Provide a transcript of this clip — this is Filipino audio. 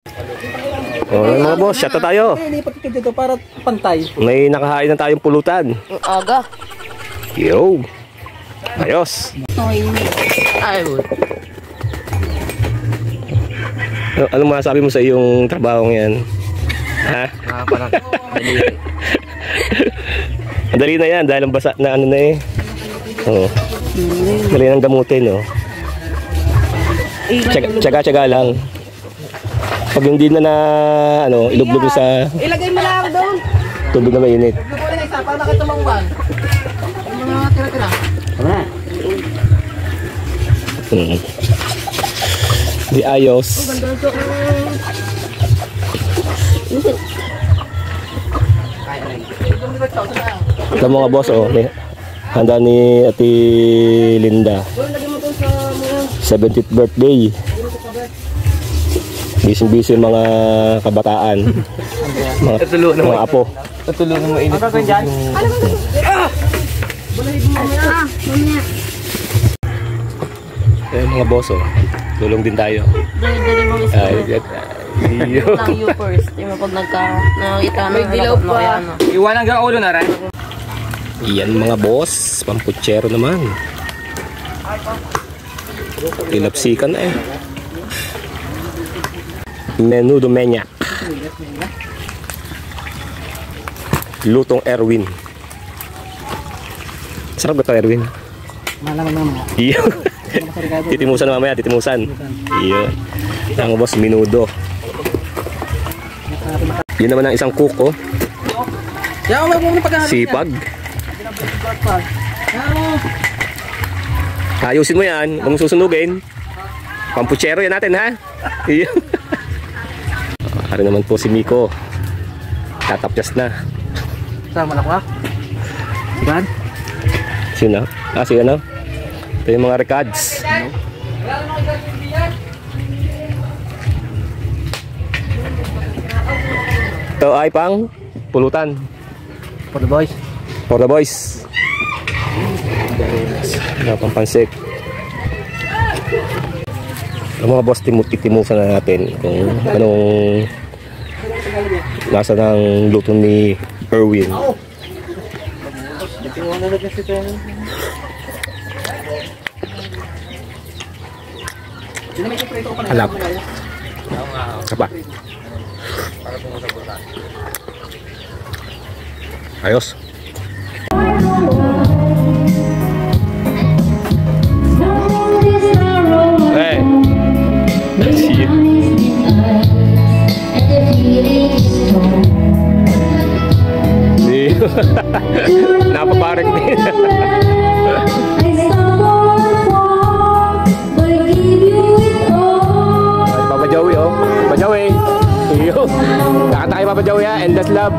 Oh, mga boss, shot na tayo. Lipat ka dito para pantay. May nakahain na tayong pulutan. Aga. Yo. Ayos. Ay, Ano masasabi mo sa iyong trabaho ngayon? Ha? Parang Madali na yan dahil ang basa na ano na eh. Oh. Dali nang gamutin, no. Tsaga-tsaga lang. Pag hindi na ano, ilublog sa ilagay mo lang doon. tubig na mainit. Lupo na isa para nakatumbang. Yung mga tira-tira. Di ayos. Ito mga boss, oh, may handa ni Ate Linda. 70th birthday. Busy-busy yung mga kabataan. Mga apo. Tutulungan mo init. Ano ka dyan? Eh mga boss, oh, tulong din tayo. Dali mo isa. Lang you first. Yung pag nakita na. May dilaw pa. Iwan hanggang ulo na rin. Iyan mga boss, pamputsero naman. Ilapsikan na eh. Menudo menyak. Lutong Erwin. Sarap ba ito, Erwin? Malaman naman. Iyo. Titimusan mamaya, titimusan. Iyo. Ang boss, minudo. Yun naman ang isang cook, oh. Sipag. Ayusin mo yan, kung susunugin. Pamputsero yan natin, ha? Iyo. Hari naman po si Miko. Tatapyas na. Sama na ko, ha? Sigan? Sino? Ah, si ano? Ito yung mga recads. Ito ay pang pulutan. For the boys. For the boys. Wala pang pansit. Ang mga boss, titimusan na natin kung anong lasa ng luto ni Erwin. Halap. Apa? Ayos. Hey. Napaparek din. Papa Joey, oh. Papa Joey. Iyo. Kakanta kay Papa Joey, ha? Endless love.